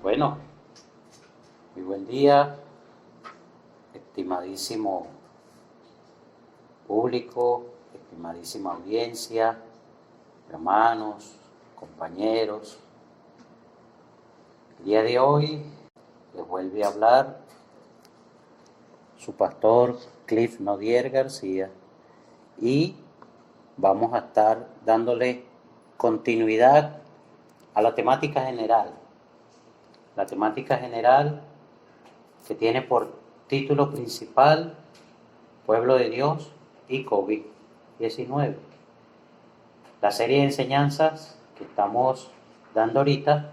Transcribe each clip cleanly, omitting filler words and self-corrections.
Bueno, muy buen día, estimadísimo público, estimadísima audiencia, hermanos, compañeros. El día de hoy les vuelve a hablar su pastor Cliff Nodier García y vamos a estar dándole continuidad a la temática general. La temática general que tiene por título principal Pueblo de Dios y COVID-19. La serie de enseñanzas que estamos dando ahorita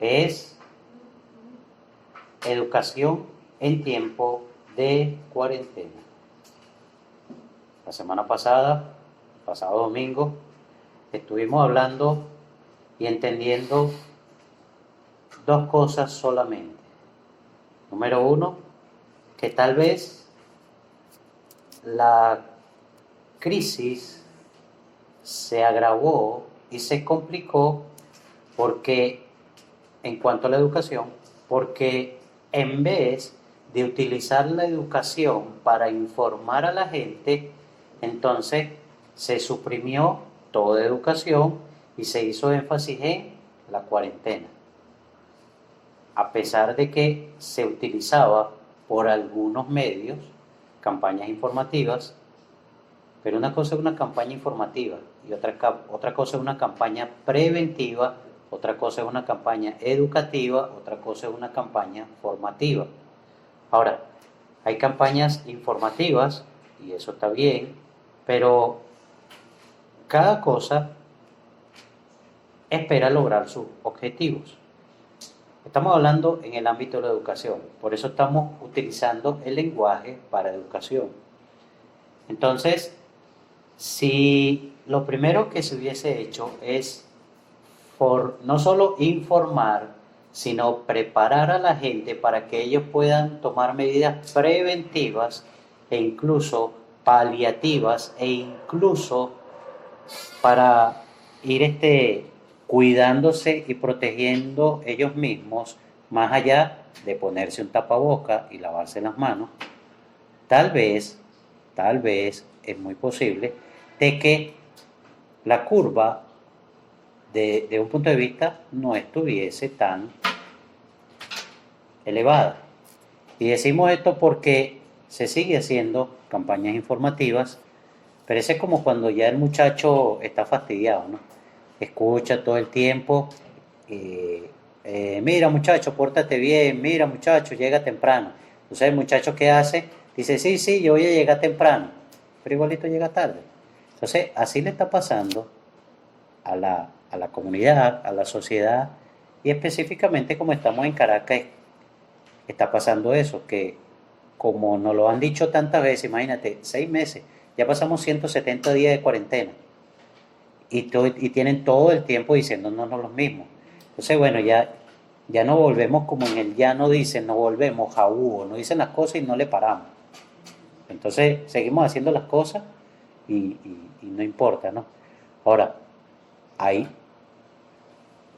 es educación en tiempo de cuarentena. La semana pasada, pasado domingo, estuvimos hablando y entendiendo dos cosas solamente. Número uno, que tal vez la crisis se agravó y se complicó porque, en cuanto a la educación, porque en vez de utilizar la educación para informar a la gente, entonces se suprimió toda educación y se hizo énfasis en la cuarentena. A pesar de que se utilizaba por algunos medios campañas informativas, pero una cosa es una campaña informativa y otra cosa es una campaña preventiva, otra cosa es una campaña educativa, otra cosa es una campaña formativa. Ahora, hay campañas informativas y eso está bien, pero cada cosa espera lograr sus objetivos. Estamos hablando en el ámbito de la educación, por eso estamos utilizando el lenguaje para educación. Entonces, si lo primero que se hubiese hecho es no solo informar, sino preparar a la gente para que ellos puedan tomar medidas preventivas e incluso paliativas e incluso para ir cuidándose y protegiendo ellos mismos, más allá de ponerse un tapaboca y lavarse las manos, tal vez es muy posible de que la curva de un punto de vista no estuviese tan elevada. Y decimos esto porque se sigue haciendo campañas informativas, pero ese es como cuando ya el muchacho está fastidiado, ¿no? Escucha todo el tiempo, mira muchacho, pórtate bien, mira muchacho, llega temprano. Entonces el muchacho, ¿qué hace? Dice, sí, yo voy a llegar temprano, pero igualito llega tarde. Entonces así le está pasando a la comunidad, a la sociedad, y específicamente como estamos en Caracas, está pasando eso, que como nos lo han dicho tantas veces, imagínate, 6 meses, ya pasamos 170 días de cuarentena, y tienen todo el tiempo diciéndonos lo mismo. Entonces, bueno, ya no volvemos como en el ya no dicen, no volvemos a Hugo, no dicen las cosas y no le paramos. Entonces, seguimos haciendo las cosas y no importa, ¿no? Ahora, hay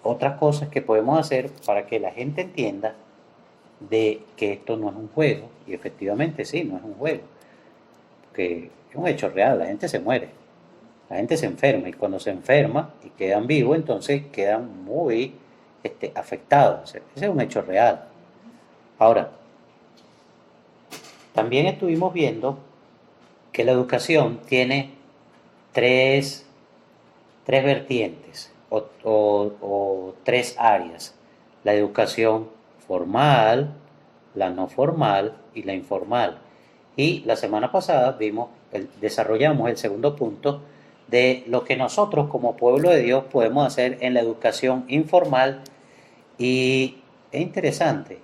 otras cosas que podemos hacer para que la gente entienda de que esto no es un juego, y efectivamente sí, no es un juego, porque es un hecho real, la gente se muere, la gente se enferma, y cuando se enferma y quedan vivos, entonces quedan muy afectados, ese es un hecho real. Ahora, también estuvimos viendo que la educación tiene tres vertientes o tres áreas: la educación formal, la no formal y la informal. Y la semana pasada desarrollamos el segundo punto de lo que nosotros como pueblo de Dios podemos hacer en la educación informal, y es interesante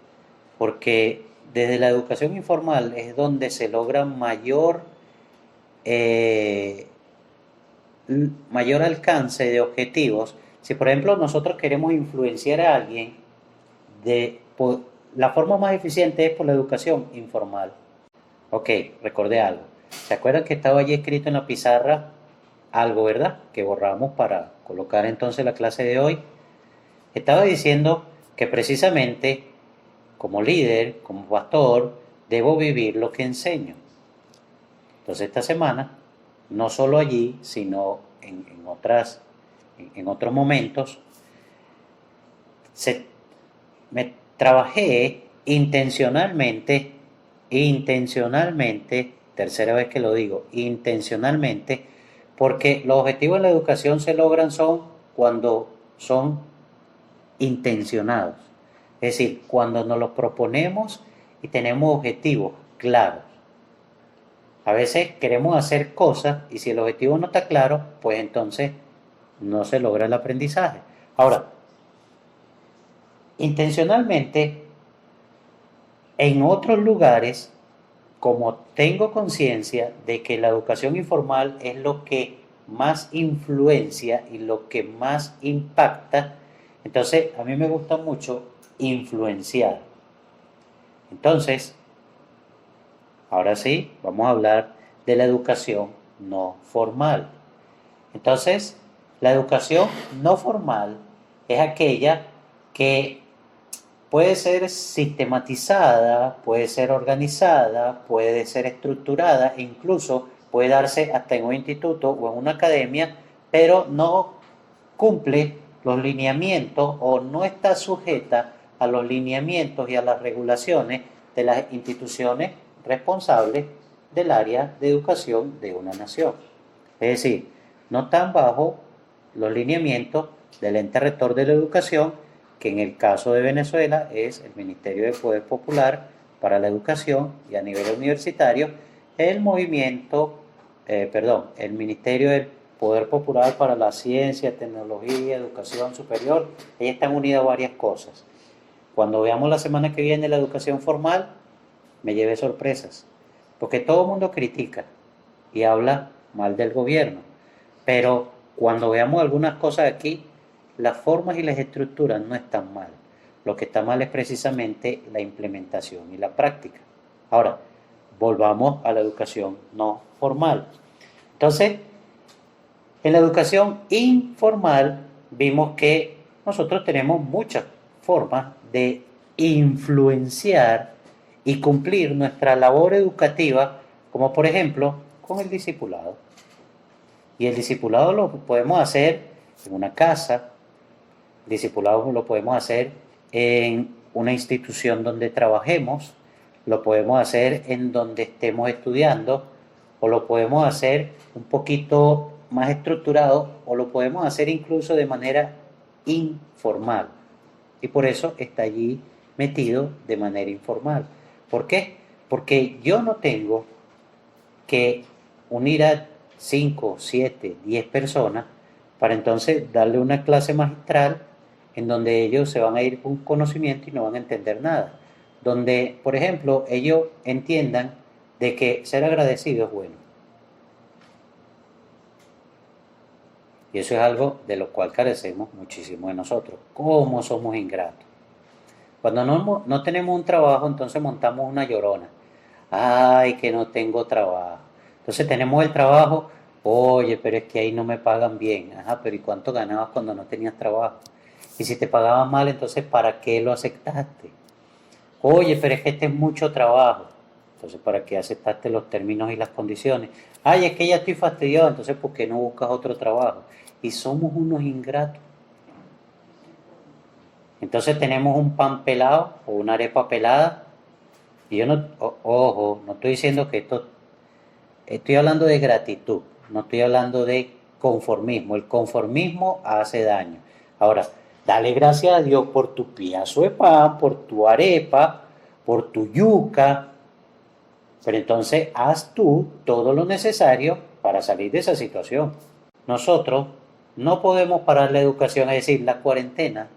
porque desde la educación informal es donde se logra eh, mayor alcance de objetivos. Si por ejemplo nosotros queremos influenciar a alguien, la forma más eficiente es por la educación informal. Ok, recordé algo. ¿Se acuerdan que estaba allí escrito en la pizarra algo, verdad? Que borramos para colocar entonces la clase de hoy. Estaba diciendo que precisamente como líder, como pastor, debo vivir lo que enseño. Entonces esta semana, no solo allí, sino en otros momentos, me trabajé intencionalmente, tercera vez que lo digo, intencionalmente, porque los objetivos de la educación se logran son cuando son intencionados. Es decir, cuando nos los proponemos y tenemos objetivos claros. A veces queremos hacer cosas y si el objetivo no está claro, pues entonces no se logra el aprendizaje. Ahora, intencionalmente, en otros lugares, como tengo conciencia de que la educación informal es lo que más influencia y lo que más impacta, entonces a mí me gusta mucho influenciar. Entonces, ahora sí, vamos a hablar de la educación no formal. Entonces, la educación no formal es aquella que puede ser sistematizada, puede ser organizada, puede ser estructurada e incluso puede darse hasta en un instituto o en una academia, pero no cumple los lineamientos o no está sujeta a los lineamientos y a las regulaciones de las instituciones responsables del área de educación de una nación. Es decir, no están bajo los lineamientos del ente rector de la educación, que en el caso de Venezuela es el Ministerio del Poder Popular para la Educación y a nivel universitario el el Ministerio del Poder Popular para la Ciencia, Tecnología, Educación Superior. Ahí están unidas varias cosas. Cuando veamos la semana que viene la educación formal, me llevé sorpresas, porque todo el mundo critica y habla mal del gobierno, pero cuando veamos algunas cosas aquí, las formas y las estructuras no están mal. Lo que está mal es precisamente la implementación y la práctica. Ahora, volvamos a la educación no formal. Entonces, en la educación informal vimos que nosotros tenemos muchas formas de influenciar y cumplir nuestra labor educativa, como por ejemplo con el discipulado. Y el discipulado lo podemos hacer en una casa, el discipulado lo podemos hacer en una institución donde trabajemos, lo podemos hacer en donde estemos estudiando, o lo podemos hacer un poquito más estructurado, o lo podemos hacer incluso de manera informal. Y por eso está allí metido de manera informal. ¿Por qué? Porque yo no tengo que unir a 5, 7, 10 personas para entonces darle una clase magistral en donde ellos se van a ir con conocimiento y no van a entender nada. Donde, por ejemplo, ellos entiendan de que ser agradecido es bueno. Y eso es algo de lo cual carecemos muchísimo de nosotros. ¿Cómo somos ingratos? Cuando no tenemos un trabajo, entonces montamos una llorona. Ay, que no tengo trabajo. Entonces tenemos el trabajo, oye, pero es que ahí no me pagan bien. Ajá, pero ¿y cuánto ganabas cuando no tenías trabajo? Y si te pagaban mal, entonces ¿para qué lo aceptaste? Oye, pero es que este es mucho trabajo. Entonces, ¿para qué aceptaste los términos y las condiciones? Ay, es que ya estoy fastidiado, entonces ¿por qué no buscas otro trabajo? Y somos unos ingratos. Entonces tenemos un pan pelado o una arepa pelada. Y yo no, ojo, no estoy diciendo que esto, estoy hablando de gratitud, no estoy hablando de conformismo. El conformismo hace daño. Ahora, dale gracias a Dios por tu pedazo de pan, por tu arepa, por tu yuca, pero entonces haz tú todo lo necesario para salir de esa situación. Nosotros no podemos parar la educación, es decir, la cuarentena,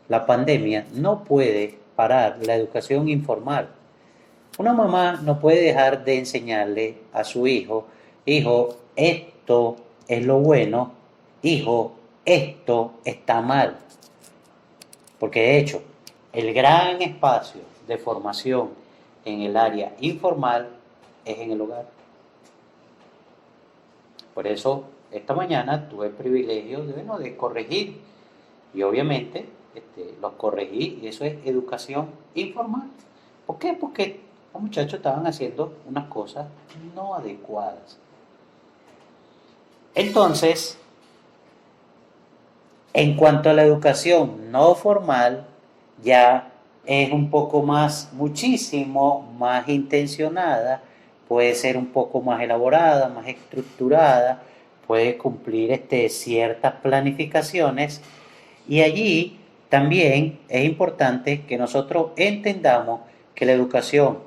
la pandemia no puede parar la educación informal. Una mamá no puede dejar de enseñarle a su hijo, esto es lo bueno, hijo, esto está mal. Porque de hecho, el gran espacio de formación en el área informal es en el hogar. Por eso, esta mañana tuve el privilegio de corregir y obviamente los corregí y eso es educación informal. ¿Por qué? Porque los muchachos estaban haciendo unas cosas no adecuadas. Entonces, en cuanto a la educación no formal, ya es un poco más, muchísimo más intencionada, puede ser un poco más elaborada, más estructurada, puede cumplir ciertas planificaciones y allí también es importante que nosotros entendamos que la educación,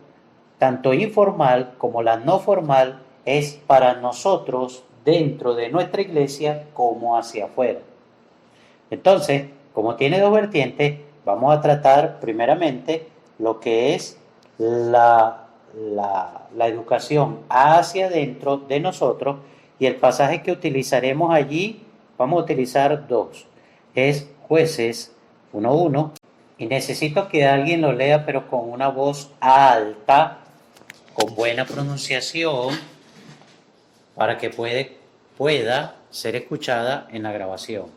tanto informal como la no formal, es para nosotros dentro de nuestra iglesia como hacia afuera. Entonces, como tiene dos vertientes, vamos a tratar primeramente lo que es la educación hacia adentro de nosotros y el pasaje que utilizaremos allí, vamos a utilizar dos. Es Jueces 1:1 y necesito que alguien lo lea pero con una voz alta, con buena pronunciación, para que pueda ser escuchada en la grabación.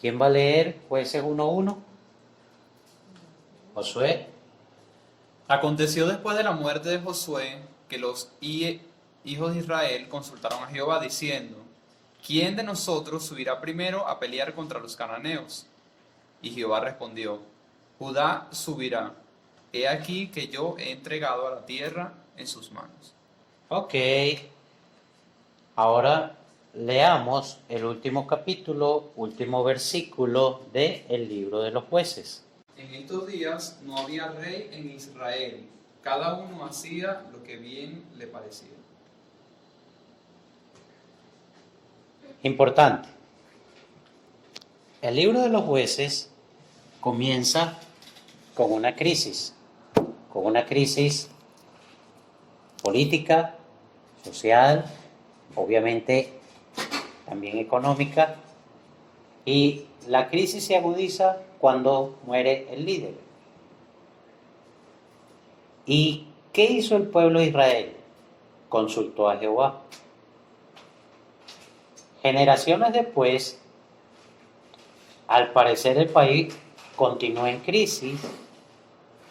¿Quién va a leer Jueces 1:1? Josué. Aconteció después de la muerte de Josué que los hijos de Israel consultaron a Jehová diciendo: ¿Quién de nosotros subirá primero a pelear contra los cananeos? Y Jehová respondió: Judá subirá. He aquí que yo he entregado a la tierra en sus manos. Ok. Ahora leamos el último capítulo, último versículo del libro de los Jueces. En estos días no había rey en Israel, cada uno hacía lo que bien le parecía. Importante. El libro de los Jueces comienza con una crisis política, social, obviamente también económica, y la crisis se agudiza cuando muere el líder. ¿Y qué hizo el pueblo de Israel? Consultó a Jehová. Generaciones después, al parecer el país continúa en crisis,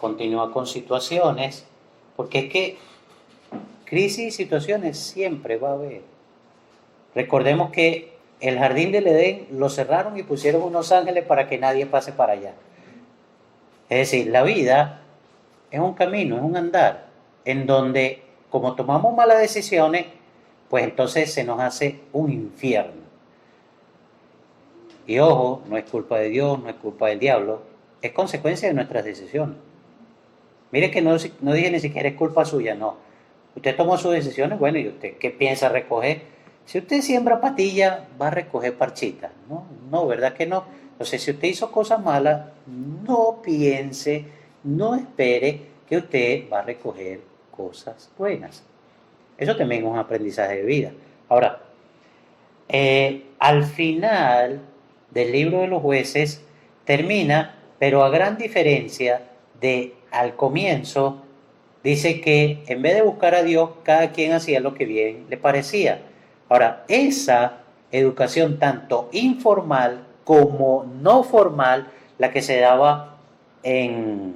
continúa con situaciones, porque es que crisis y situaciones siempre va a haber. Recordemos que el jardín del Edén lo cerraron y pusieron unos ángeles para que nadie pase para allá. Es decir, la vida es un camino, es un andar, en donde como tomamos malas decisiones, pues entonces se nos hace un infierno. Y ojo, no es culpa de Dios, no es culpa del diablo, es consecuencia de nuestras decisiones. Mire que no dije ni siquiera es culpa suya, no. Usted tomó sus decisiones, bueno, ¿y usted qué piensa recoger? Si usted siembra patilla, va a recoger parchita, ¿no? No, ¿verdad que no? Entonces, si usted hizo cosas malas, no piense, no espere que usted va a recoger cosas buenas. Eso también es un aprendizaje de vida. Ahora, al final del libro de los jueces termina, pero a gran diferencia de al comienzo, dice que en vez de buscar a Dios, cada quien hacía lo que bien le parecía. Ahora, esa educación tanto informal como no formal, la que se daba en,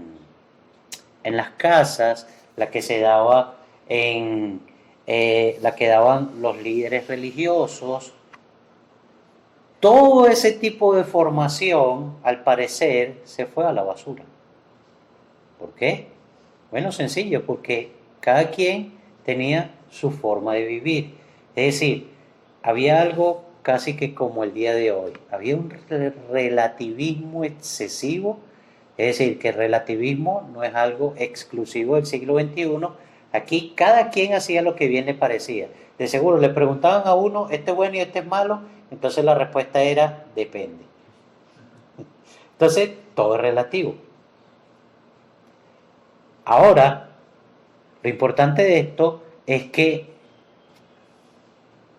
en las casas, la que se daba la que daban los líderes religiosos, todo ese tipo de formación, al parecer, se fue a la basura. ¿Por qué? Bueno, sencillo, porque cada quien tenía su forma de vivir. Es decir, había algo casi que como el día de hoy. Había un relativismo excesivo, es decir, que el relativismo no es algo exclusivo del siglo XXI. Aquí cada quien hacía lo que bien le parecía. De seguro le preguntaban a uno, ¿este es bueno y este es malo? Entonces la respuesta era, depende. Entonces, todo es relativo. Ahora, lo importante de esto es que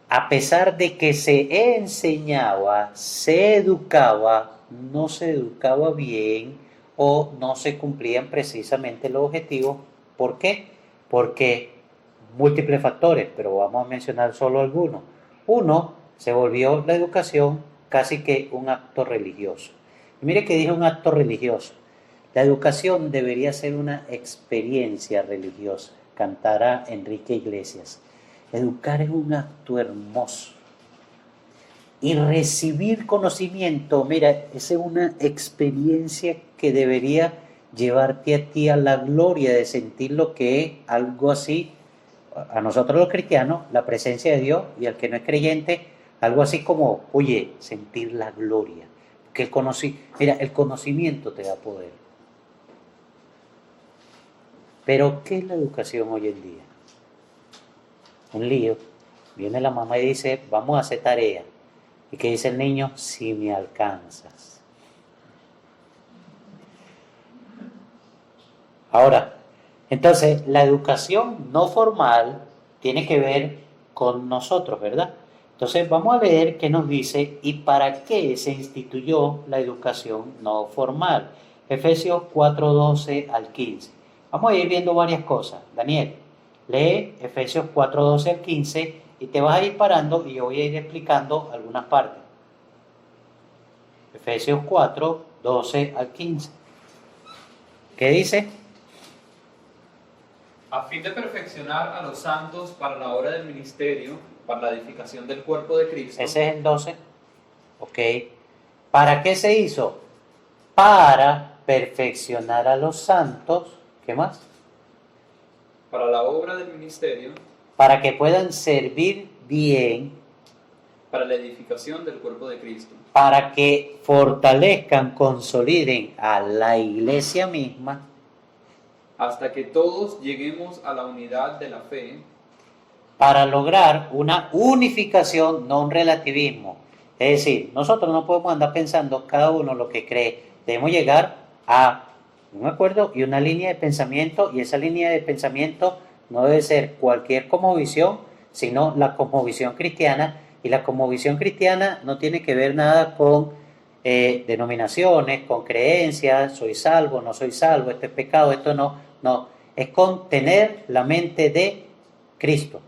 a pesar de que se enseñaba, se educaba, no se educaba bien o no se cumplían precisamente los objetivos. ¿Por qué? Porque múltiples factores, pero vamos a mencionar solo algunos. Uno, se volvió la educación casi que un acto religioso. Y mire que dije un acto religioso. La educación debería ser una experiencia religiosa, cantará Enrique Iglesias. Educar es un acto hermoso. Y recibir conocimiento, mira, esa es una experiencia que debería llevarte a ti a la gloria de sentir lo que es algo así, a nosotros los cristianos, la presencia de Dios, y al que no es creyente, algo así como, oye, sentir la gloria. Que mira, el conocimiento te da poder. Pero, ¿qué es la educación hoy en día? Un lío. Viene la mamá y dice, vamos a hacer tarea. ¿Y qué dice el niño? Si me alcanzas. Ahora, entonces, la educación no formal tiene que ver con nosotros, ¿verdad? Entonces, vamos a leer qué nos dice y para qué se instituyó la educación no formal. Efesios 4:12 al 15. Vamos a ir viendo varias cosas. Daniel, lee Efesios 4:12 al 15 y te vas a ir parando y yo voy a ir explicando algunas partes. Efesios 4:12 al 15. ¿Qué dice? A fin de perfeccionar a los santos para la obra del ministerio, para la edificación del cuerpo de Cristo. Ese es el 12. Ok. ¿Para qué se hizo? Para perfeccionar a los santos. ¿Qué más? Para la obra del ministerio. Para que puedan servir bien. Para la edificación del cuerpo de Cristo. Para que fortalezcan, consoliden a la iglesia misma. Hasta que todos lleguemos a la unidad de la fe. Para lograr una unificación, no un relativismo. Es decir, nosotros no podemos andar pensando cada uno lo que cree. Debemos llegar a un acuerdo y una línea de pensamiento, y esa línea de pensamiento no debe ser cualquier cosmovisión, sino la cosmovisión cristiana, y la cosmovisión cristiana no tiene que ver nada con denominaciones, con creencias, soy salvo, no soy salvo, esto es pecado, esto no, es con tener la mente de Cristo.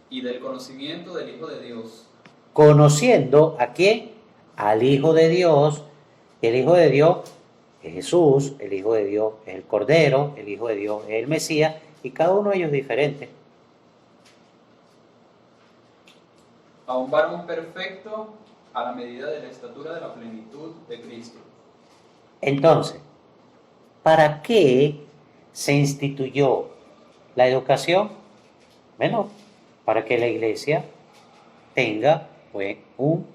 Y del conocimiento del Hijo de Dios. Conociendo a quién, al Hijo de Dios, y el Hijo de Dios es Jesús, el Hijo de Dios es el Cordero, el Hijo de Dios es el Mesías, y cada uno de ellos es diferente. A un varón perfecto a la medida de la estatura de la plenitud de Cristo. Entonces, ¿para qué se instituyó la educación? Bueno, para que la iglesia tenga pues, un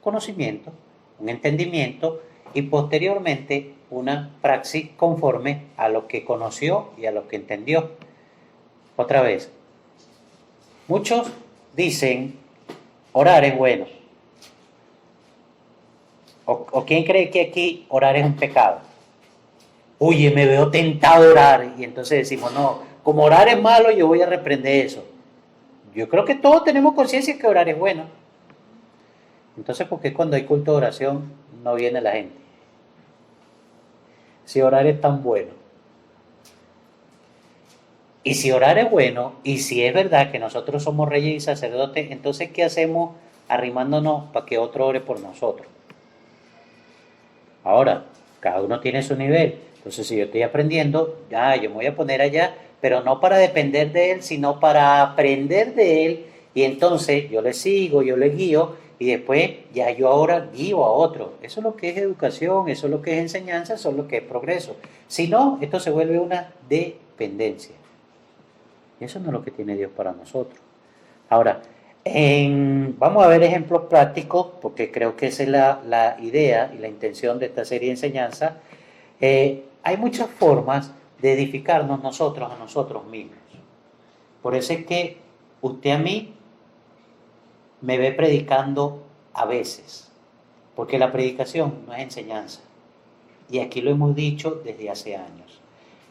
conocimiento, un entendimiento y posteriormente una praxis conforme a lo que conoció y a lo que entendió. Otra vez, muchos dicen, orar es bueno. ¿O quién cree que aquí orar es un pecado? Oye, me veo tentado a orar. Y entonces decimos, no, como orar es malo, yo voy a reprender eso. Yo creo que todos tenemos conciencia que orar es bueno. Entonces, ¿por qué cuando hay culto de oración no viene la gente? Si orar es tan bueno. Y si orar es bueno, y si es verdad que nosotros somos reyes y sacerdotes, entonces ¿qué hacemos arrimándonos para que otro ore por nosotros? Ahora, cada uno tiene su nivel. Entonces, si yo estoy aprendiendo, yo me voy a poner allá, pero no para depender de él, sino para aprender de él. Y entonces yo le sigo, yo le guío, y después ya yo ahora guío a otro. Eso es lo que es educación, eso es lo que es enseñanza, eso es lo que es progreso. Si no, esto se vuelve una dependencia. Y eso no es lo que tiene Dios para nosotros. Ahora, vamos a ver ejemplos prácticos, porque creo que esa es la idea y la intención de esta serie de enseñanza. Hay muchas formas de edificarnos nosotros a nosotros mismos. Por eso es que usted a mí me ve predicando a veces, porque la predicación no es enseñanza. Y aquí lo hemos dicho desde hace años.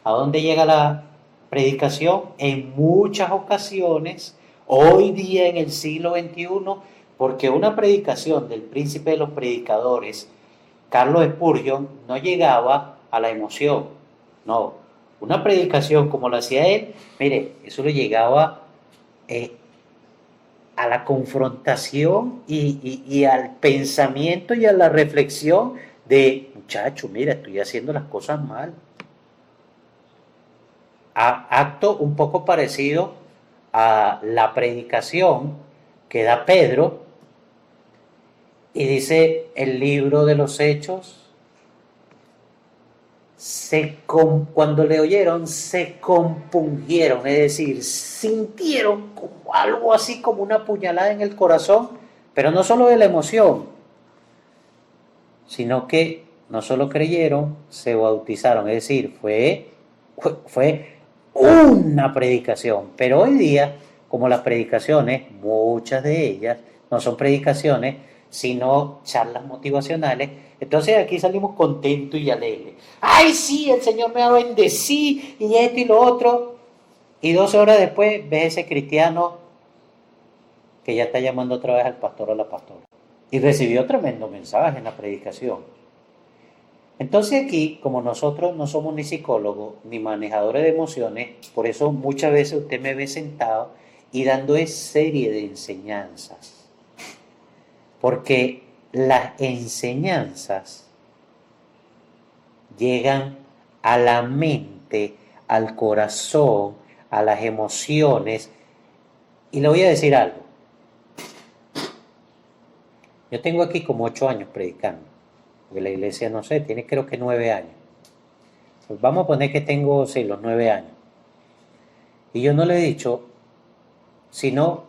¿A dónde llega la predicación? En muchas ocasiones, hoy día en el siglo XXI, porque una predicación del príncipe de los predicadores, Carlos Spurgeon, no llegaba a la emoción. No, una predicación como la hacía él, mire, eso le llegaba a la confrontación y al pensamiento y a la reflexión de, muchacho, mira, estoy haciendo las cosas mal. Acto un poco parecido a la predicación que da Pedro y dice el libro de los Hechos, cuando le oyeron se compungieron, es decir, sintieron como algo así como una puñalada en el corazón, pero no solo de la emoción, sino que no solo creyeron, se bautizaron, es decir, fue una predicación, pero hoy día, como las predicaciones, muchas de ellas no son predicaciones, sino charlas motivacionales, entonces aquí salimos contentos y alegres. ¡Ay, sí, el Señor me va a bendecir! Y esto y lo otro. Y 12 horas después ves ese cristiano que ya está llamando otra vez al pastor o a la pastora. Y recibió tremendo mensaje en la predicación. Entonces aquí, como nosotros no somos ni psicólogos ni manejadores de emociones, por eso muchas veces usted me ve sentado y dando esa serie de enseñanzas. Porque las enseñanzas llegan a la mente, al corazón, a las emociones. Y le voy a decir algo. Yo tengo aquí como 8 años predicando. Porque la iglesia, no sé, tiene creo que 9 años. Pues vamos a poner que tengo, sí, los 9 años. Y yo no le he dicho, sino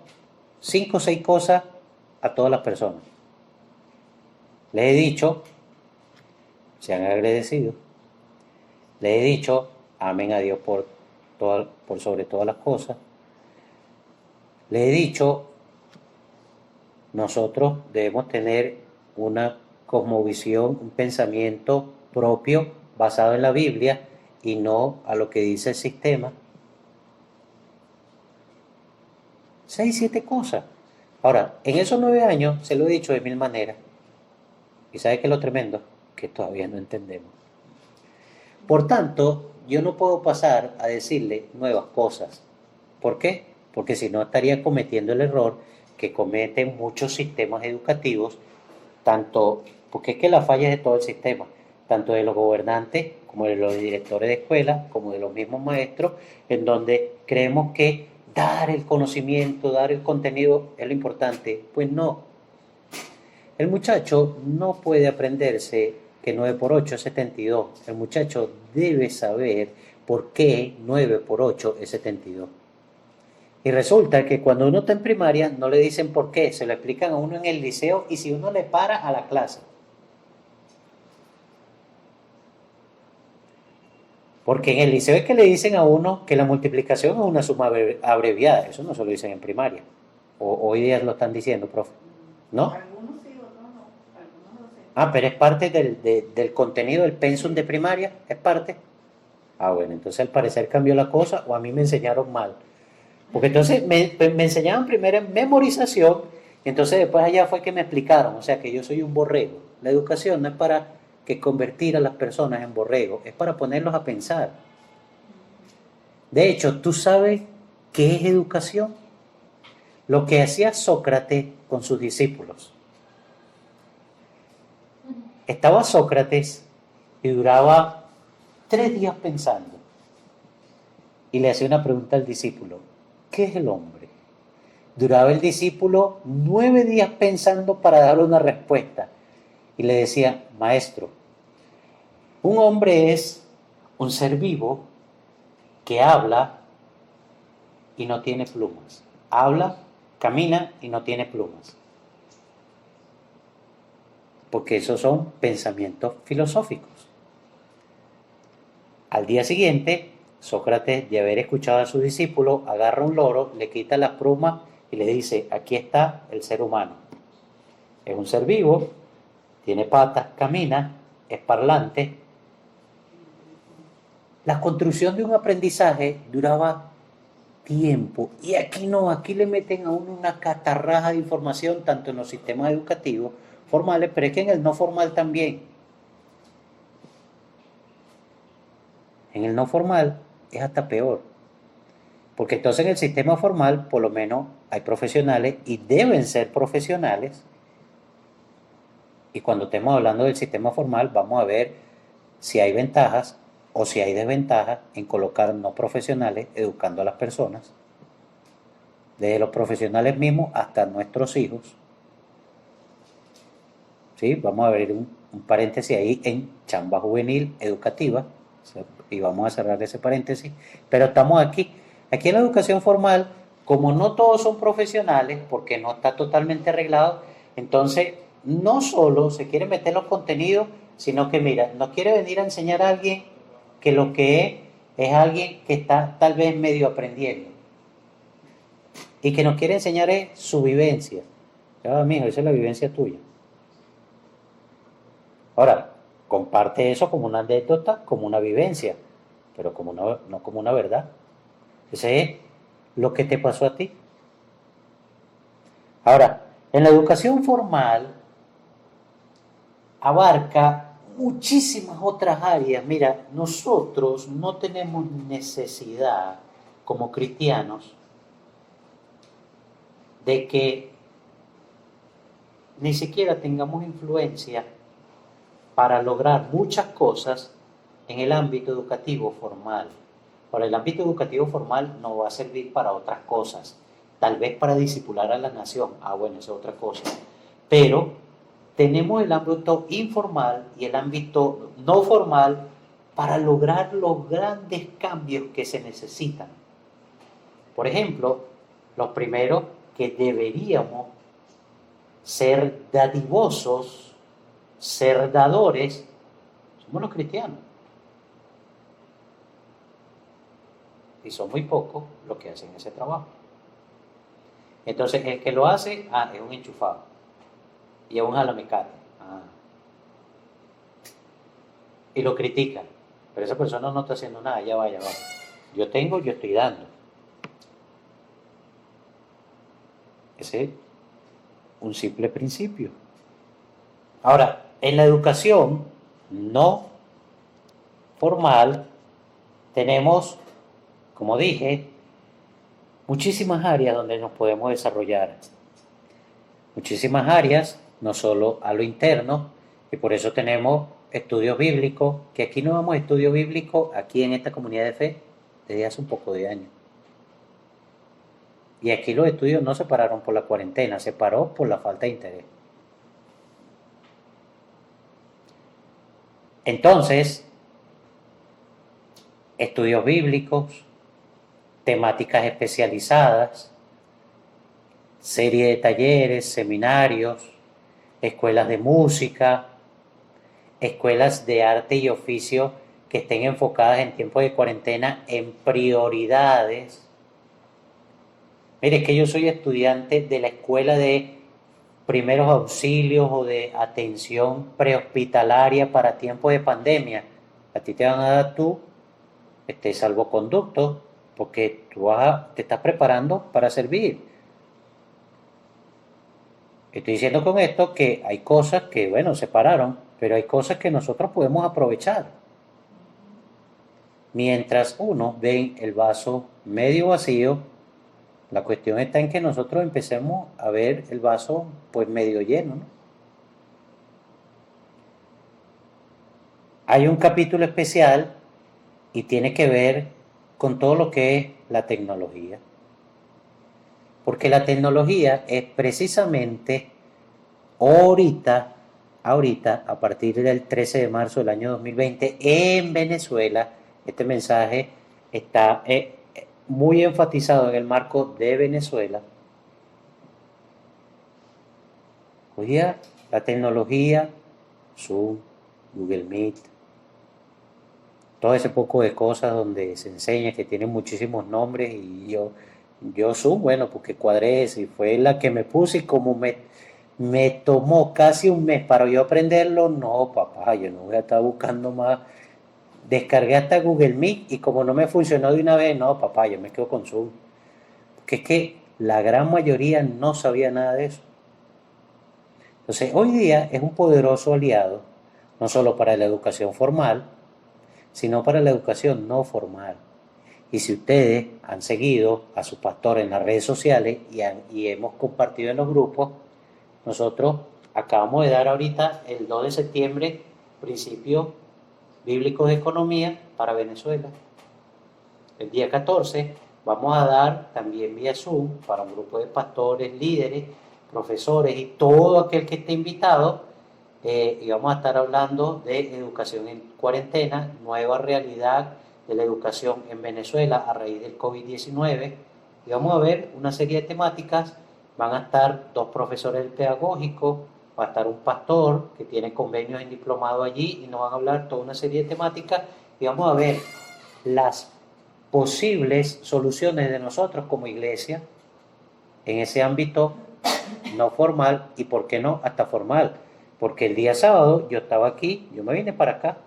5 o 6 cosas a todas las personas. Les he dicho, sean agradecidos. Les he dicho, amen a Dios por sobre todas las cosas. Les he dicho, nosotros debemos tener una cosmovisión, un pensamiento propio basado en la Biblia y no a lo que dice el sistema. 6, 7 cosas. Ahora, en esos 9 años se lo he dicho de 1000 maneras. ¿Y sabe qué es lo tremendo? Que todavía no entendemos. Por tanto, yo no puedo pasar a decirle nuevas cosas. ¿Por qué? Porque si no estaría cometiendo el error que cometen muchos sistemas educativos, tanto, porque es que la falla es de todo el sistema, tanto de los gobernantes como de los directores de escuela, como de los mismos maestros, en donde creemos que dar el conocimiento, dar el contenido es lo importante. Pues no. El muchacho no puede aprenderse que 9 por 8 es 72. El muchacho debe saber por qué 9 por 8 es 72. Y resulta que cuando uno está en primaria no le dicen por qué, se lo explican a uno en el liceo y si uno le para a la clase. Porque en el liceo es que le dicen a uno que la multiplicación es una suma abreviada. Eso no se lo dicen en primaria. O hoy día lo están diciendo, profe. ¿No? Algunos sí, otros no. Algunos no lo sé. Ah, pero es parte del contenido del pensum de primaria. ¿Es parte? Ah, bueno, entonces al parecer cambió la cosa o a mí me enseñaron mal. Porque entonces me enseñaban primero en memorización y entonces después allá fue que me explicaron, o sea que yo soy un borrego. La educación no es para que convertir a las personas en borregos, es para ponerlos a pensar. De hecho, ¿tú sabes qué es educación? Lo que hacía Sócrates con sus discípulos. Estaba Sócrates y duraba 3 días pensando y le hacía una pregunta al discípulo. ¿Qué es el hombre? Duraba el discípulo 9 días pensando para dar una respuesta. Y le decía, maestro, un hombre es un ser vivo que habla y no tiene plumas. Habla, camina y no tiene plumas. Porque esos son pensamientos filosóficos. Al día siguiente, Sócrates, de haber escuchado a su discípulo, agarra un loro, le quita las plumas y le dice, aquí está el ser humano. Es un ser vivo, tiene patas, camina, es parlante. La construcción de un aprendizaje duraba tiempo y aquí no, aquí le meten a uno una catarraja de información tanto en los sistemas educativos formales, pero es que en el no formal también. En el no formal es hasta peor. Porque entonces en el sistema formal, por lo menos, hay profesionales y deben ser profesionales Y cuando estemos hablando del sistema formal, vamos a ver si hay ventajas o si hay desventajas en colocar no profesionales educando a las personas, desde los profesionales mismos hasta nuestros hijos. ¿Sí? Vamos a ver un paréntesis ahí en chamba juvenil educativa, y vamos a cerrar ese paréntesis, pero estamos aquí. Aquí en la educación formal, como no todos son profesionales, porque no está totalmente arreglado, entonces no solo se quiere meter los contenidos, sino que mira, nos quiere venir a enseñar a alguien que lo que es alguien que está tal vez medio aprendiendo y que nos quiere enseñar es su vivencia. Ya, mijo, esa es la vivencia tuya. Ahora, comparte eso como una anécdota, como una vivencia, pero como no como una verdad. Ese es lo que te pasó a ti. Ahora, en la educación formal abarca muchísimas otras áreas. Mira, nosotros no tenemos necesidad como cristianos de que ni siquiera tengamos influencia para lograr muchas cosas en el ámbito educativo formal. Ahora, el ámbito educativo formal no va a servir para otras cosas, tal vez para discipular a la nación, bueno, esa es otra cosa, pero tenemos el ámbito informal y el ámbito no formal para lograr los grandes cambios que se necesitan. Por ejemplo, los primeros que deberíamos ser dadivosos, ser dadores, somos los cristianos. Y son muy pocos los que hacen ese trabajo. Entonces, el que lo hace, es un enchufado. Y es un jalamecate. Y lo critican. Pero esa persona no está haciendo nada, ya va, ya va. Yo estoy dando. Ese es un simple principio. Ahora, en la educación no formal tenemos, como dije, muchísimas áreas donde nos podemos desarrollar. Muchísimas áreas, no solo a lo interno, y por eso tenemos estudios bíblicos, que aquí no damos estudio bíblico, aquí en esta comunidad de fe, desde hace un poco de años. Y aquí los estudios no se pararon por la cuarentena, se paró por la falta de interés. Entonces, estudios bíblicos, temáticas especializadas, serie de talleres, seminarios, escuelas de música, escuelas de arte y oficio que estén enfocadas en tiempos de cuarentena en prioridades. Mire, es que yo soy estudiante de la escuela de primeros auxilios o de atención prehospitalaria para tiempos de pandemia. A ti te van a dar salvoconducto, porque tú te estás preparando para servir. Estoy diciendo con esto que hay cosas que, bueno, se pararon, pero hay cosas que nosotros podemos aprovechar. Mientras uno ve el vaso medio vacío, la cuestión está en que nosotros empecemos a ver el vaso pues medio lleno, ¿no? Hay un capítulo especial y tiene que ver con todo lo que es la tecnología. Porque la tecnología es precisamente ahorita, a partir del 13 de marzo del año 2020, en Venezuela, este mensaje está muy enfatizado en el marco de Venezuela. Hoy día la tecnología, Zoom, Google Meet, todo ese poco de cosas donde se enseña que tienen muchísimos nombres, y yo Zoom, bueno, porque cuadré eso y fue la que me puse, y como me tomó casi un mes para yo aprenderlo, no, papá, yo no voy a estar buscando más. Descargué hasta Google Meet y como no me funcionó de una vez, no, papá, yo me quedo con Zoom. Porque es que la gran mayoría no sabía nada de eso. Entonces, hoy día es un poderoso aliado, no solo para la educación formal, sino para la educación no formal. Y si ustedes han seguido a su pastor en las redes sociales y hemos compartido en los grupos, nosotros acabamos de dar ahorita el 2 de septiembre, principios bíblicos de economía para Venezuela. El día 14 vamos a dar también vía Zoom para un grupo de pastores, líderes, profesores y todo aquel que esté invitado. Y vamos a estar hablando de educación en cuarentena, nueva realidad de la educación en Venezuela a raíz del COVID-19. Y vamos a ver una serie de temáticas. Van a estar 2 profesores del pedagógico, va a estar un pastor que tiene convenios en diplomado allí y nos van a hablar toda una serie de temáticas y vamos a ver las posibles soluciones de nosotros como iglesia en ese ámbito no formal y por qué no hasta formal, porque el día sábado yo estaba aquí, yo me vine para acá,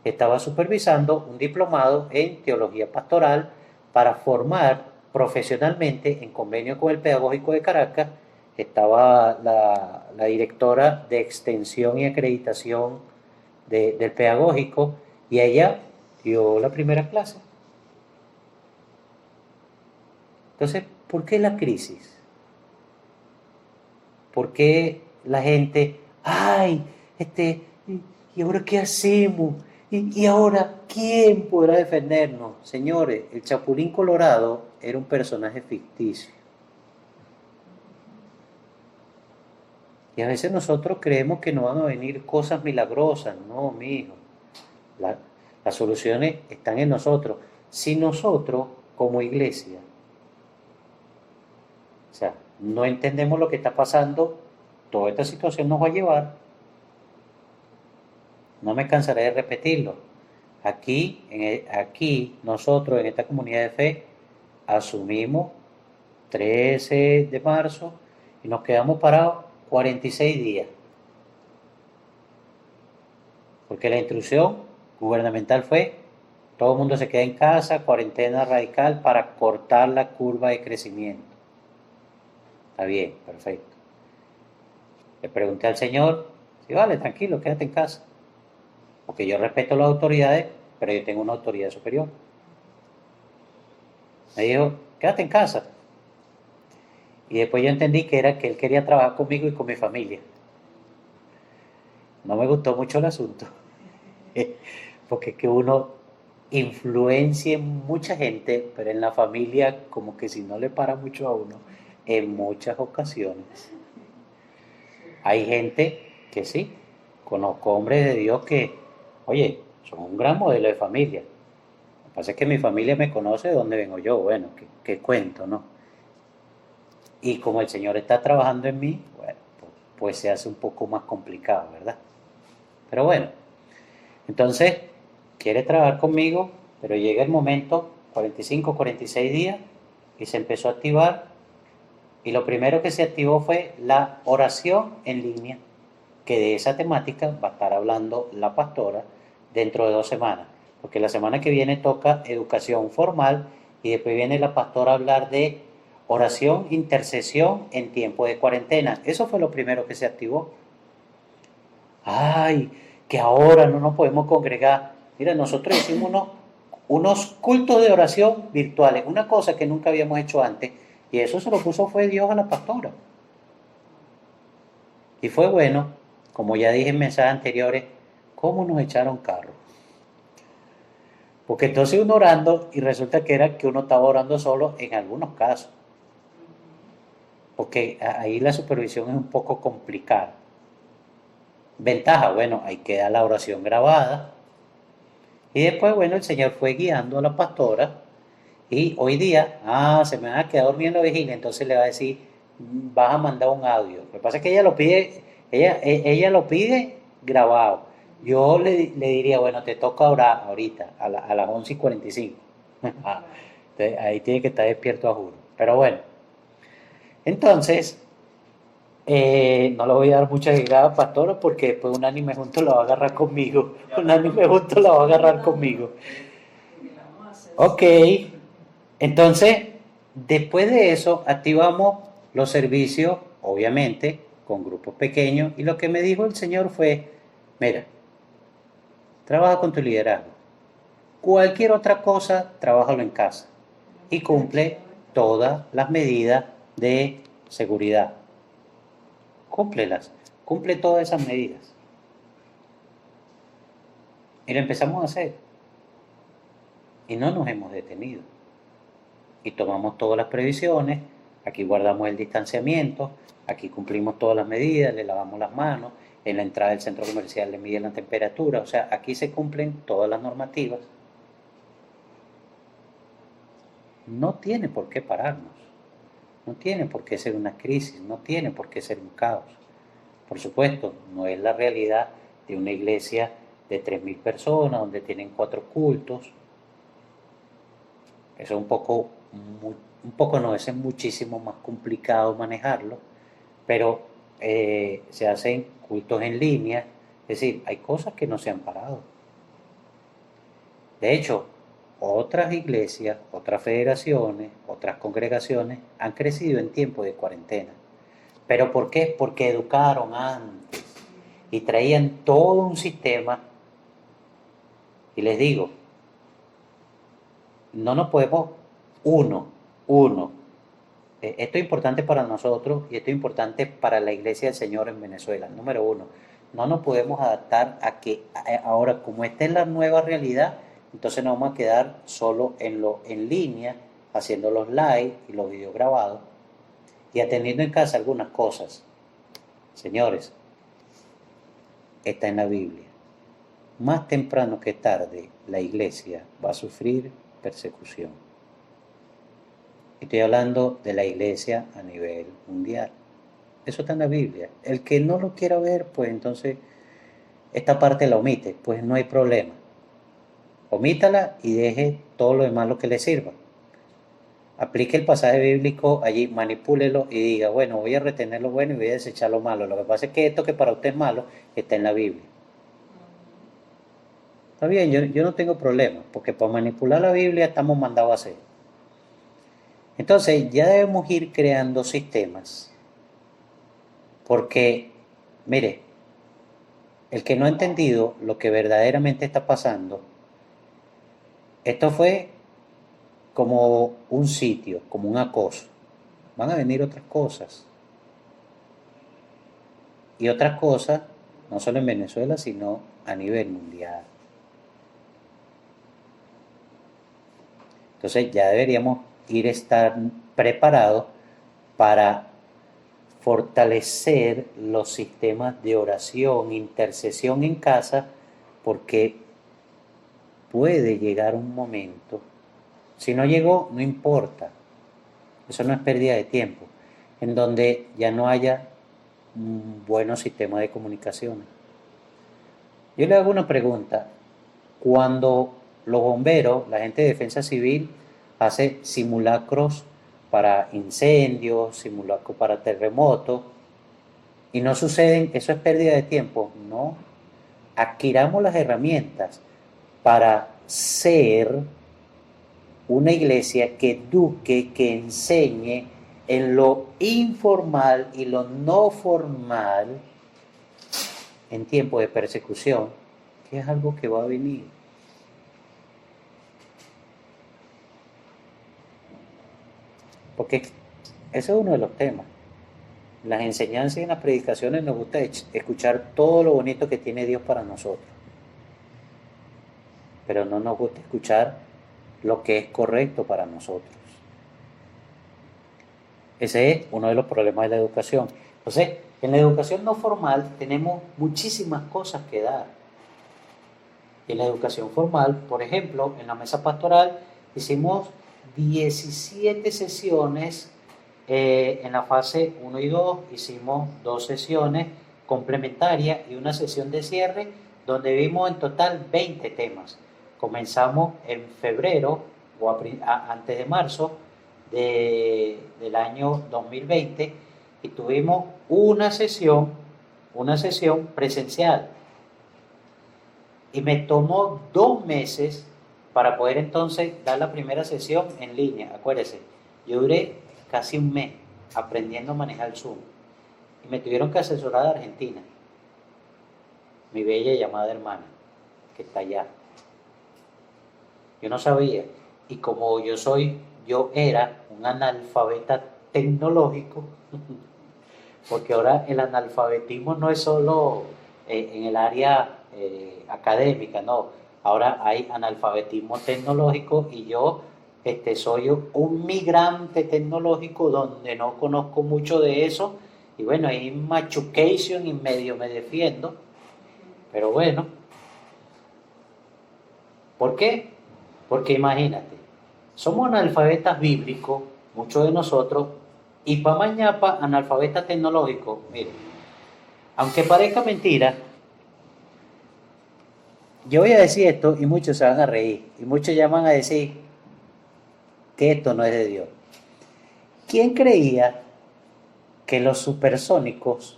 estaba supervisando un diplomado en teología pastoral para formar profesionalmente en convenio con el Pedagógico de Caracas. Estaba la directora de extensión y acreditación del Pedagógico y ella dio la primera clase. Entonces, ¿por qué la crisis? ¿Por qué la gente, ay, ¿y ahora qué hacemos? ¿Y ahora quién podrá defendernos? Señores, el Chapulín Colorado era un personaje ficticio. Y a veces nosotros creemos que nos van a venir cosas milagrosas. No, mi hijo. Las soluciones están en nosotros. Si nosotros, como iglesia, o sea, no entendemos lo que está pasando, toda esta situación nos va a llevar. No me cansaré de repetirlo. Aquí nosotros en esta comunidad de fe asumimos 13 de marzo y nos quedamos parados 46 días. Porque la instrucción gubernamental fue, todo el mundo se queda en casa, cuarentena radical para cortar la curva de crecimiento. Está bien, perfecto. Le pregunté al Señor, sí, vale, tranquilo, quédate en casa. Porque yo respeto las autoridades, pero yo tengo una autoridad superior. Me dijo, quédate en casa. Y después yo entendí que era que él quería trabajar conmigo y con mi familia. No me gustó mucho el asunto. Porque es que uno influencia en mucha gente, pero en la familia como que si no le para mucho a uno, en muchas ocasiones. Hay gente que sí, conozco hombres de Dios que, oye, son un gran modelo de familia. Lo que pasa es que mi familia me conoce de dónde vengo yo, bueno, qué cuento, ¿no? Y como el Señor está trabajando en mí, bueno, pues se hace un poco más complicado, ¿verdad? Pero bueno, entonces, quiere trabajar conmigo, pero llega el momento, 45, 46 días, y se empezó a activar. Y lo primero que se activó fue la oración en línea, que de esa temática va a estar hablando la pastora dentro de 2 semanas, porque la semana que viene toca educación formal y después viene la pastora a hablar de oración, intercesión en tiempo de cuarentena. Eso fue lo primero que se activó. Ay, que ahora no nos podemos congregar. Mira, nosotros hicimos unos cultos de oración virtuales, una cosa que nunca habíamos hecho antes, y eso se lo puso fue Dios a la pastora. Y fue bueno, como ya dije en mensajes anteriores, cómo nos echaron carro. Porque entonces uno orando y resulta que era que uno estaba orando solo en algunos casos. Porque ahí la supervisión es un poco complicada. Ventaja, bueno, ahí queda la oración grabada. Y después, bueno, el Señor fue guiando a la pastora. Y hoy día, se me va a quedar dormido en la vigilia, entonces le va a decir, vas a mandar un audio. Lo que pasa es que ella lo pide, ella lo pide grabado. Yo le diría, bueno, te toca orar ahorita, a las 11:45. Entonces, ahí tiene que estar despierto a juro. Pero bueno, entonces, no le voy a dar mucha llegada a pastora porque después un anime junto la va a agarrar conmigo. Un anime junto la va a agarrar conmigo. Ok, entonces, después de eso, activamos los servicios, obviamente, con grupos pequeños. Y lo que me dijo el Señor fue, mira, trabaja con tu liderazgo. Cualquier otra cosa, trabájalo en casa. Y cumple todas las medidas de seguridad. Cúmplelas. cumple todas esas medidas. Y lo empezamos a hacer. Y no nos hemos detenido. Y tomamos todas las previsiones, aquí guardamos el distanciamiento, aquí cumplimos todas las medidas, le lavamos las manos, en la entrada del centro comercial le miden la temperatura, o sea, aquí se cumplen todas las normativas. No tiene por qué pararnos, no tiene por qué ser una crisis, no tiene por qué ser un caos. Por supuesto, no es la realidad de una iglesia de 3.000 personas donde tienen 4 cultos. Eso es no, eso es muchísimo más complicado manejarlo, pero se hacen cultos en línea, es decir, hay cosas que no se han parado. De hecho, otras iglesias, otras federaciones, otras congregaciones han crecido en tiempo de cuarentena. ¿Pero por qué? Porque educaron antes y traían todo un sistema. Y les digo, no nos podemos, uno, esto es importante para nosotros y esto es importante para la Iglesia del Señor en Venezuela. Número uno, no nos podemos adaptar a que ahora, como esta es la nueva realidad, entonces nos vamos a quedar solo en línea, haciendo los live y los videos grabados y atendiendo en casa algunas cosas. Señores, está en la Biblia. Más temprano que tarde, la Iglesia va a sufrir persecución. Estoy hablando de la Iglesia a nivel mundial. Eso está en la Biblia. El que no lo quiera ver, pues entonces esta parte la omite, pues no hay problema. Omítala y deje todo lo demás lo que le sirva. Aplique el pasaje bíblico allí, manipúlelo y diga, bueno, voy a retener lo bueno y voy a desechar lo malo. Lo que pasa es que esto que para usted es malo está en la Biblia. Está bien, yo no tengo problema, porque para manipular la Biblia estamos mandados a hacer. Entonces ya debemos ir creando sistemas, porque, mire, el que no ha entendido lo que verdaderamente está pasando, esto fue como un sitio, como un acoso. Van a venir otras cosas. Y otras cosas, no solo en Venezuela, sino a nivel mundial. Entonces ya deberíamos estar preparados para fortalecer los sistemas de oración, intercesión en casa, porque puede llegar un momento, si no llegó, no importa, eso no es pérdida de tiempo, en donde ya no haya un buen sistema de comunicaciones. Yo le hago una pregunta, cuando los bomberos, la gente de defensa civil, hace simulacros para incendios, simulacros para terremotos, y no suceden, eso es pérdida de tiempo. No, adquiramos las herramientas para ser una iglesia que eduque, que enseñe en lo informal y lo no formal en tiempo de persecución, que es algo que va a venir. Porque ese es uno de los temas. En las enseñanzas y en las predicaciones nos gusta escuchar todo lo bonito que tiene Dios para nosotros. Pero no nos gusta escuchar lo que es correcto para nosotros. Ese es uno de los problemas de la educación. Entonces, en la educación no formal tenemos muchísimas cosas que dar. Y en la educación formal, por ejemplo, en la mesa pastoral hicimos 17 sesiones. En la fase 1 y 2 hicimos 2 sesiones complementarias y una sesión de cierre donde vimos en total 20 temas. Comenzamos en febrero o antes de marzo del año 2020 y tuvimos una sesión presencial. Y me tomó 2 meses para poder entonces dar la primera sesión en línea. Acuérdense, yo duré casi un mes aprendiendo a manejar el Zoom. Y me tuvieron que asesorar de Argentina. Mi bella y llamada hermana, que está allá. Yo no sabía. Y como yo era un analfabeta tecnológico, porque ahora el analfabetismo no es solo en el área académica, no. Ahora hay analfabetismo tecnológico y yo soy un migrante tecnológico donde no conozco mucho de eso y bueno, hay machucation y medio me defiendo, pero bueno, ¿por qué? Porque imagínate, somos analfabetas bíblicos, muchos de nosotros, y pa' mañapa analfabetas tecnológicos. Mire, aunque parezca mentira, yo voy a decir esto y muchos se van a reír, y muchos ya van a decir que esto no es de Dios. ¿Quién creía que los supersónicos,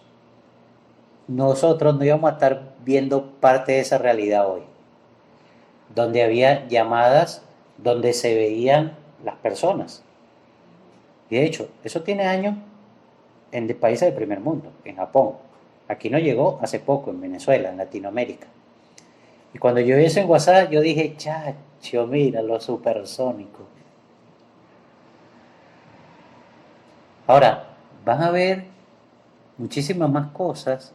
nosotros no íbamos a estar viendo parte de esa realidad hoy? Donde había llamadas donde se veían las personas. Y de hecho, eso tiene años en países del primer mundo, en Japón. Aquí no llegó hace poco, en Venezuela, en Latinoamérica. Y cuando yo vi eso en WhatsApp, yo dije, chacho, mira, los supersónicos. Ahora, van a ver muchísimas más cosas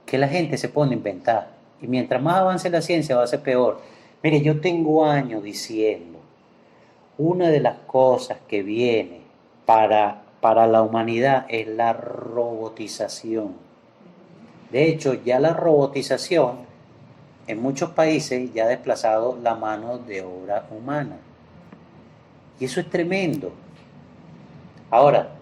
que la gente se pone a inventar. Y mientras más avance la ciencia, va a ser peor. Mire, yo tengo años diciendo, una de las cosas que viene para la humanidad es la robotización. De hecho, ya la robotización en muchos países ya ha desplazado la mano de obra humana. Y eso es tremendo. Ahora,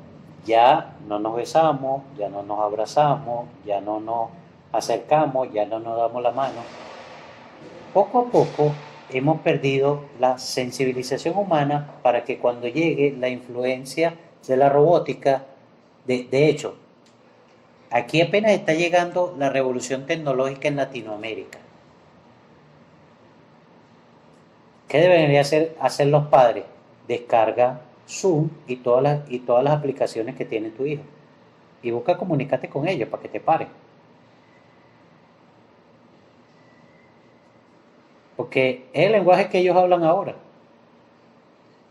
ya no nos besamos, ya no nos abrazamos, ya no nos acercamos, ya no nos damos la mano. Poco a poco hemos perdido la sensibilización humana para que cuando llegue la influencia de la robótica, de hecho, aquí apenas está llegando la revolución tecnológica en Latinoamérica. ¿Qué deberían hacer los padres? Descarga Zoom y todas las aplicaciones que tiene tu hijo. Y busca comunicarte con ellos para que te paren. Porque es el lenguaje que ellos hablan ahora.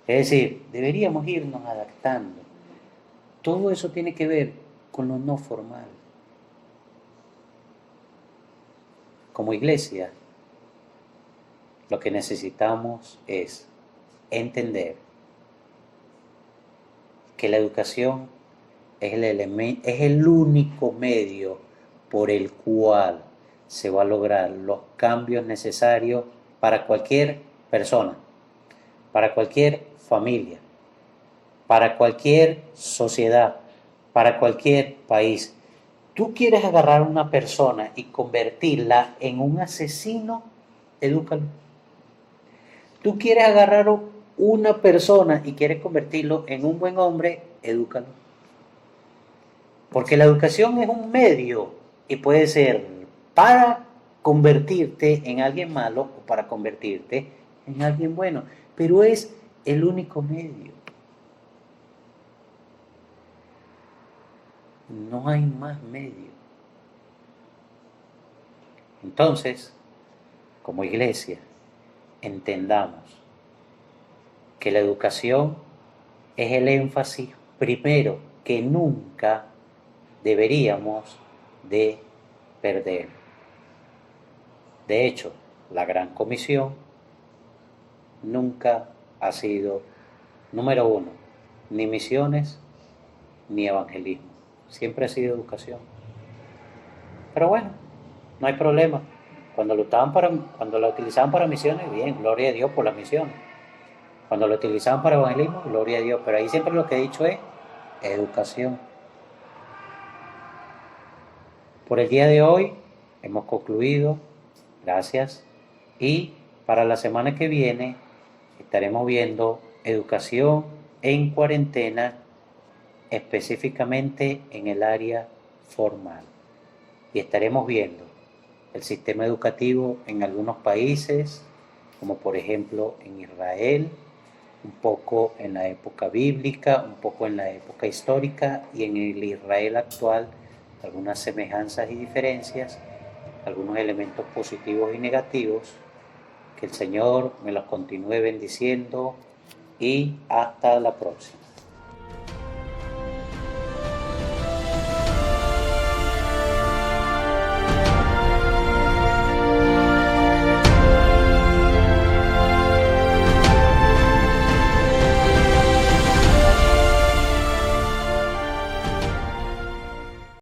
Es decir, deberíamos irnos adaptando. Todo eso tiene que ver con lo no formal. Como iglesia, lo que necesitamos es entender que la educación es el único medio por el cual se va a lograr los cambios necesarios para cualquier persona, para cualquier familia, para cualquier sociedad, para cualquier país. Tú quieres agarrar a una persona y convertirla en un asesino, edúcalo. Tú quieres agarrar a una persona y quieres convertirlo en un buen hombre, edúcalo. Porque la educación es un medio y puede ser para convertirte en alguien malo o para convertirte en alguien bueno, pero es el único medio. No hay más medio. Entonces, como iglesia, entendamos que la educación es el énfasis primero que nunca deberíamos de perder. De hecho, la Gran Comisión nunca ha sido, número uno, ni misiones ni evangelismo. Siempre ha sido educación. Pero bueno, no hay problema. Cuando la utilizaban para misiones, bien, gloria a Dios por las misiones. Cuando lo utilizaban para evangelismo, gloria a Dios. Pero ahí siempre lo que he dicho es educación. Por el día de hoy hemos concluido. Gracias. Y para la semana que viene estaremos viendo educación en cuarentena, específicamente en el área formal. Y estaremos viendo el sistema educativo en algunos países, como por ejemplo en Israel, un poco en la época bíblica, un poco en la época histórica y en el Israel actual, algunas semejanzas y diferencias, algunos elementos positivos y negativos. Que el Señor me los continúe bendiciendo y hasta la próxima.